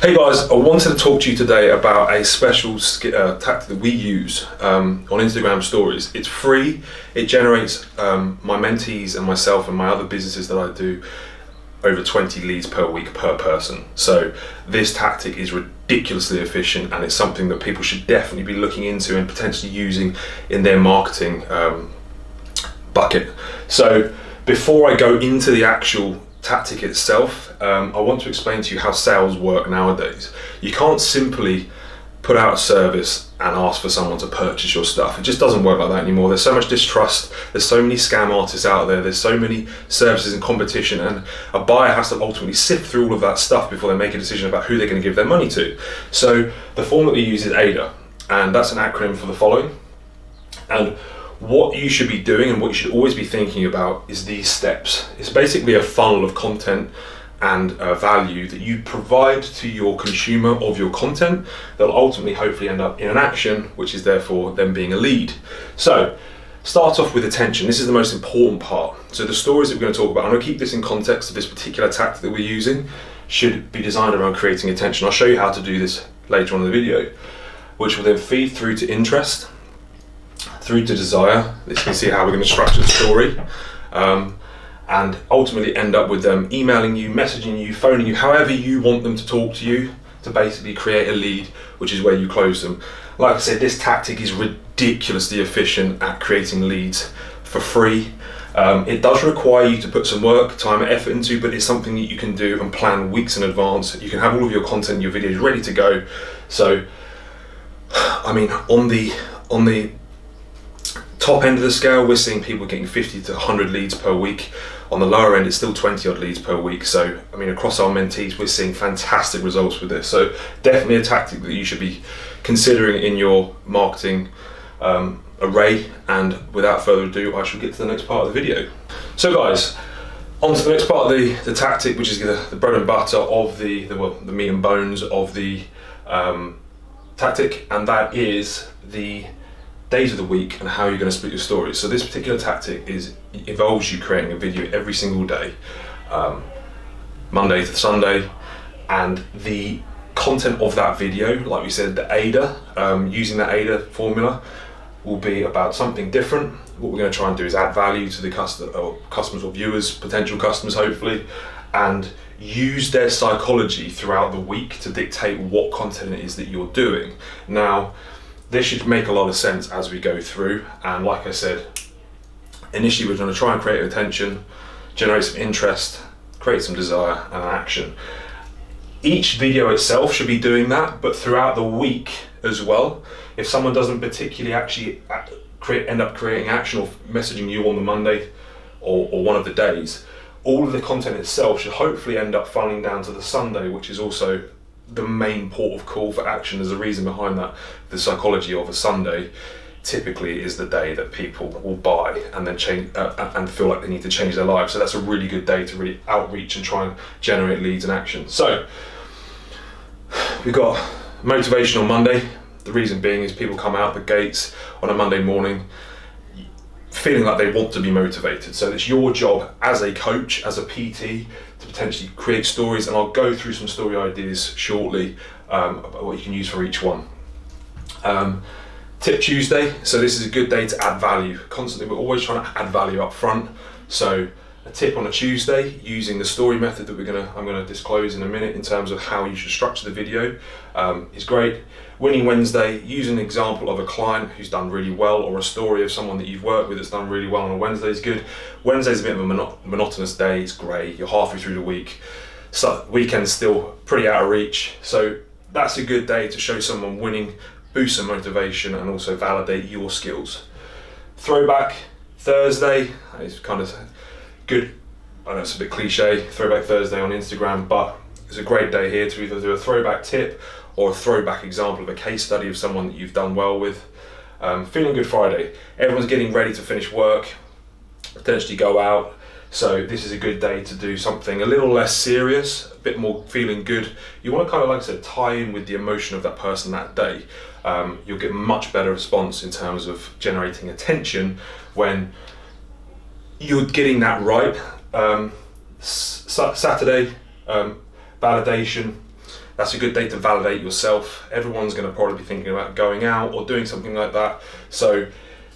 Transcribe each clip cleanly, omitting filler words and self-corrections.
Hey guys, I wanted to talk to you today about a special tactic that we use on Instagram stories. It's free, it generates my mentees and myself and my other businesses that I do over 20 leads per week per person. So this tactic is ridiculously efficient and it's something that people should definitely be looking into and potentially using in their marketing bucket. So before I go into the actual tactic itself, I want to explain to you how sales work nowadays. You can't simply put out a service and ask for someone to purchase your stuff. It just doesn't work like that anymore. There's so much distrust, there's so many scam artists out there, there's so many services in competition, and a buyer has to ultimately sift through all of that stuff before they make a decision about who they're going to give their money to. So the form that we use is AIDA, and that's an acronym for the following. And what you should be doing and what you should always be thinking about is these steps. It's basically a funnel of content and value that you provide to your consumer of your content that will ultimately hopefully end up in an action, which is therefore them being a lead. So start off with attention. This is the most important part. So the stories that we're going to talk about, I'm going to keep this in context of this particular tactic that we're using, should be designed around creating attention. I'll show you how to do this later on in the video, which will then feed through to interest, through to desire. This you can see how we're going to structure the story, and ultimately end up with them emailing you, messaging you, phoning you, however you want them to talk to you, to basically create a lead, which is where you close them. Like I said, this tactic is ridiculously efficient at creating leads for free. It does require you to put some work, time and effort into, but it's something that you can do and plan weeks in advance. You can have all of your content, your videos ready to go. So I mean, on the top end of the scale, we're seeing people getting 50 to 100 leads per week. On the lower end, it's still 20 odd leads per week. So, I mean, across our mentees, we're seeing fantastic results with this. So definitely a tactic that you should be considering in your marketing array. And without further ado, I shall get to the next part of the video. So guys, on to the next part of the tactic, which is the bread and butter of the meat and bones of the tactic, and that is the days of the week and how you're going to split your stories. So this particular tactic involves you creating a video every single day, Monday to Sunday, and the content of that video, like we said, the AIDA, using that AIDA formula, will be about something different. What we're going to try and do is add value to the customers or viewers, potential customers hopefully, and use their psychology throughout the week to dictate what content it is that you're doing. Now, this should make a lot of sense as we go through, and like I said, initially we're going to try and create attention, generate some interest, create some desire and an action. Each video itself should be doing that, but throughout the week as well. If someone doesn't particularly actually end up creating action or messaging you on the Monday or one of the days, all of the content itself should hopefully end up funneling down to the Sunday, which is also the main port of call for action. There's a reason behind that. The psychology of a Sunday typically is the day that people will buy and then change and feel like they need to change their lives. So that's a really good day to really outreach and try and generate leads and action. So we've got motivation on Monday. The reason being is people come out the gates on a Monday morning feeling like they want to be motivated. So it's your job as a coach, as a PT, to potentially create stories, and I'll go through some story ideas shortly about what you can use for each one. Tip Tuesday, so this is a good day to add value. Constantly, we're always trying to add value up front. So a tip on a Tuesday, using the story method that I'm gonna disclose in a minute in terms of how you should structure the video, is great. Winning Wednesday, use an example of a client who's done really well, or a story of someone that you've worked with that's done really well on a Wednesday is good. Wednesday's a bit of a monotonous day, it's grey, you're halfway through the week, so weekend's still pretty out of reach. So that's a good day to show someone winning, boost some motivation and also validate your skills. Throwback Thursday is kind of good. I know it's a bit cliche, Throwback Thursday on Instagram, but it's a great day here to either do a throwback tip or a throwback example of a case study of someone that you've done well with. Feeling Good Friday, everyone's getting ready to finish work, potentially go out, so this is a good day to do something a little less serious, a bit more feeling good. You want to kind of, like I said, tie in with the emotion of that person that day. You'll get much better response in terms of generating attention when you're getting that right. Saturday, validation. That's a good day to validate yourself. Everyone's going to probably be thinking about going out or doing something like that. So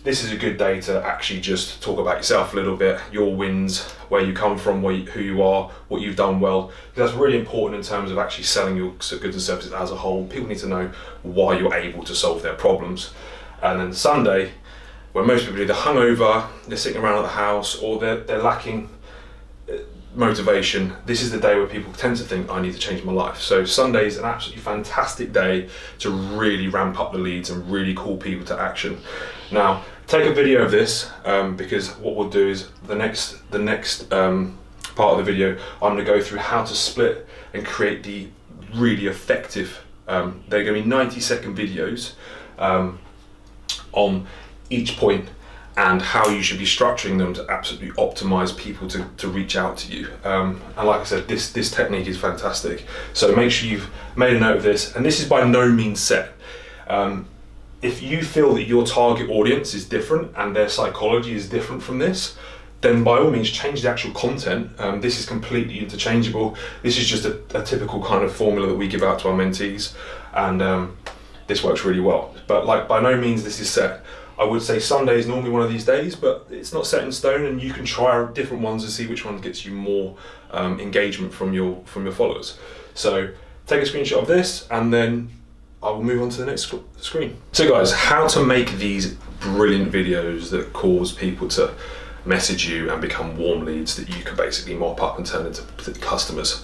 this is a good day to actually just talk about yourself a little bit, your wins, where you come from, who you are, what you've done well. That's really important in terms of actually selling your goods and services as a whole. People need to know why you're able to solve their problems. And then Sunday, where most people are either hungover, they're sitting around at the house, or they're lacking motivation, this is the day where people tend to think, I need to change my life. So Sunday is an absolutely fantastic day to really ramp up the leads and really call people to action. Now, take a video of this because what we'll do is the next part of the video, I'm going to go through how to split and create the really effective, they're going to be 90-second videos on each point and how you should be structuring them to absolutely optimize people to reach out to you. And like I said, this technique is fantastic. So make sure you've made a note of this, and this is by no means set. If you feel that your target audience is different and their psychology is different from this, then by all means change the actual content. This is completely interchangeable. This is just a typical kind of formula that we give out to our mentees, and this works really well. But like, by no means this is set. I would say Sunday is normally one of these days, but it's not set in stone, and you can try different ones and see which one gets you more engagement from your followers. So take a screenshot of this, and then I will move on to the next screen. So guys, how to make these brilliant videos that cause people to message you and become warm leads that you can basically mop up and turn into customers.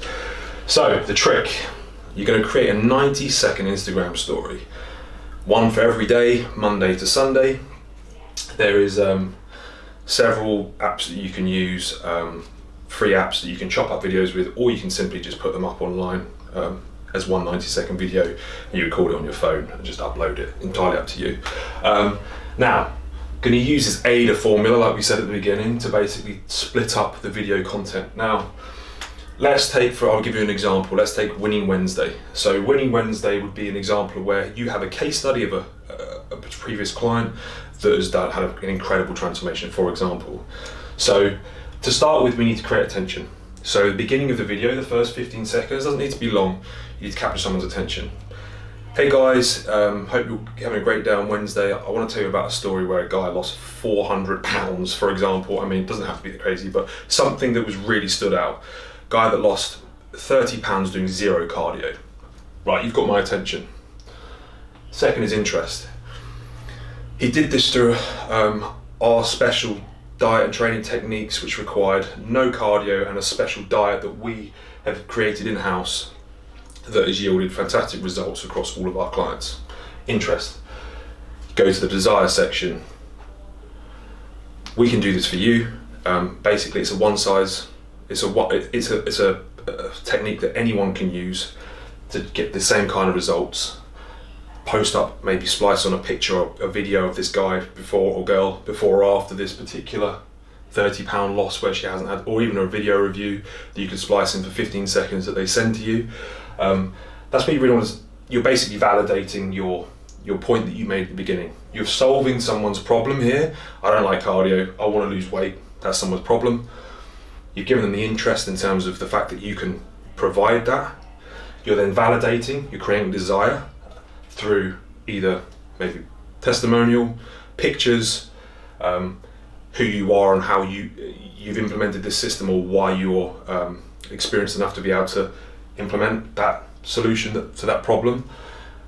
So the trick, you're going to create a 90-second Instagram story. One for every day, Monday to Sunday. There is several apps that you can use, free apps that you can chop up videos with, or you can simply just put them up online as one 90-second video, and you record it on your phone and just upload it. Entirely up to you. Now, going to use this AIDA formula, like we said at the beginning, to basically split up the video content. Now, I'll give you an example. Let's take Winning Wednesday. So Winning Wednesday would be an example where you have a case study of a previous client that has had an incredible transformation, for example. So to start with, we need to create attention. So the beginning of the video, the first 15 seconds, doesn't need to be long. You need to capture someone's attention. Hey guys, hope you're having a great day on Wednesday. I want to tell you about a story where a guy lost 400 pounds, for example. I mean, it doesn't have to be that crazy, but something that was really stood out. Guy that lost 30 pounds doing zero cardio. Right, you've got my attention. Second is interest. He did this through our special diet and training techniques, which required no cardio and a special diet that we have created in-house that has yielded fantastic results across all of our clients. Interest. Go to the desire section. We can do this for you. Basically, it's a one size. It's a technique that anyone can use to get the same kind of results. Post up, maybe splice on a picture or a video of this guy before or girl before or after this particular 30-pound loss where she hasn't had, or even a video review that you can splice in for 15 seconds that they send to you. That's what you really want to, you're basically validating your point that you made at the beginning. You're solving someone's problem here. I don't like cardio, I want to lose weight. That's someone's problem. You've given them the interest in terms of the fact that you can provide that. You're then validating, you're creating desire through either maybe testimonial, pictures, who you are and how you've implemented this system, or why you're experienced enough to be able to implement that solution to that problem,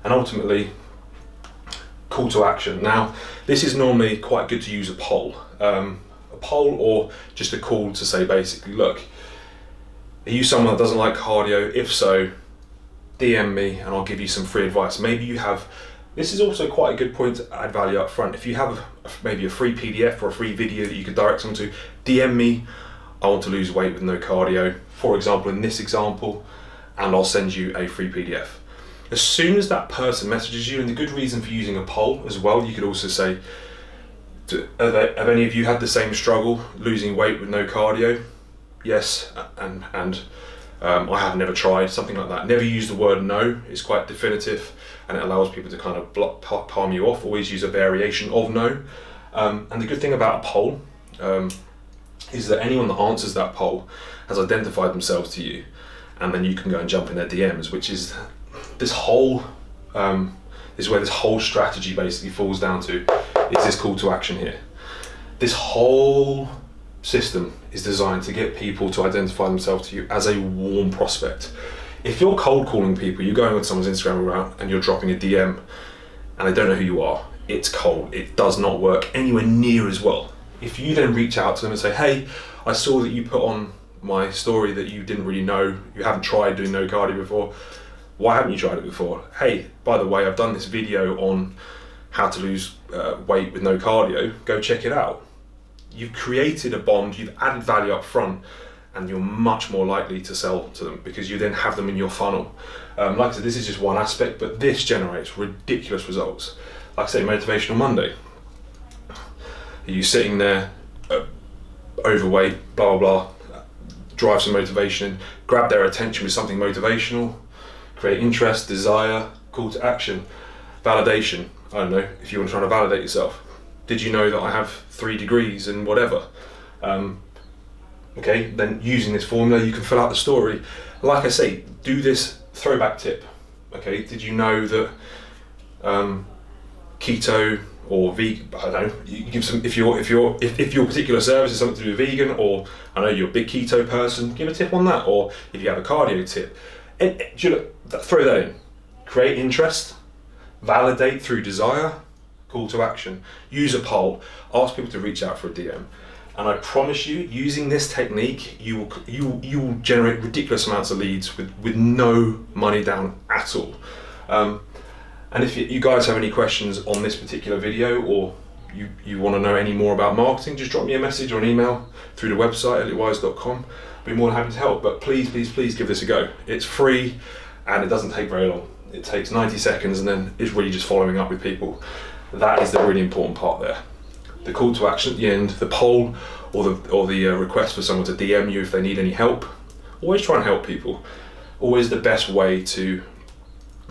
and ultimately call to action. Now, this is normally quite good to use a poll or just a call to say basically, look, are you someone that doesn't like cardio? If so, DM me and I'll give you some free advice. Maybe you have, this is also quite a good point to add value up front. If you have maybe a free PDF or a free video that you could direct someone to, DM me, I want to lose weight with no cardio, for example, in this example, and I'll send you a free PDF. As soon as that person messages you, and the good reason for using a poll as well, you could also say, have any of you had the same struggle, losing weight with no cardio? Yes, and I have never tried, something like that. Never use the word no, it's quite definitive, and it allows people to kind of palm you off. Always use a variation of no. And the good thing about a poll is that anyone that answers that poll has identified themselves to you, and then you can go and jump in their DMs, which is this whole, is where this whole strategy basically falls down to, is this call to action here. This whole system is designed to get people to identify themselves to you as a warm prospect. If you're cold calling people, you're going on someone's Instagram account and you're dropping a DM and they don't know who you are, it's cold. It does not work anywhere near as well. If you then reach out to them and say, hey, I saw that you put on my story that you didn't really know, you haven't tried doing no cardio before. Why haven't you tried it before? Hey, by the way, I've done this video on how to lose weight with no cardio. Go check it out. You've created a bond, you've added value up front, and you're much more likely to sell to them because you then have them in your funnel. Like I said, this is just one aspect, but this generates ridiculous results. Like I say, Motivational Monday. Are you sitting there, overweight, blah, blah, blah, drive some motivation in, grab their attention with something motivational, create interest, desire, call to action, validation. I don't know, if you want to try to validate yourself. Did you know that I have 3 degrees in whatever? Okay, then using this formula, you can fill out the story. Like I say, do this throwback tip. Okay, did you know that keto or vegan? I don't know. You give some if your particular service is something to do with vegan, or I know you're a big keto person. Give a tip on that, or if you have a cardio tip, throw that in. Create interest, validate through desire. Call to action. Use a poll. Ask people to reach out for a DM, and I promise you, using this technique, you will generate ridiculous amounts of leads with no money down at all. And if you guys have any questions on this particular video, or you want to know any more about marketing, just drop me a message or an email through the website elliottwise.com. I'll be more than happy to help. But please give this a go. It's free and it doesn't take very long. It takes 90 seconds, and then it's really just following up with people. That is the really important part there. The call to action at the end, the poll, or the request for someone to DM you if they need any help. Always try and help people. Always the best way to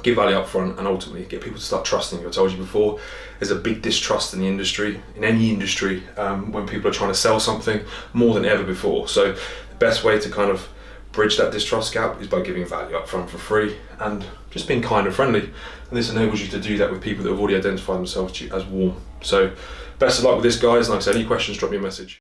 give value up front and ultimately get people to start trusting you. I told you before, there's a big distrust in the industry, in any industry, when people are trying to sell something more than ever before. So the best way to kind of bridge that distrust gap is by giving value up front for free and just being kind and friendly. And this enables you to do that with people that have already identified themselves to you as warm. So best of luck with this, guys. And like I said, any questions, drop me a message.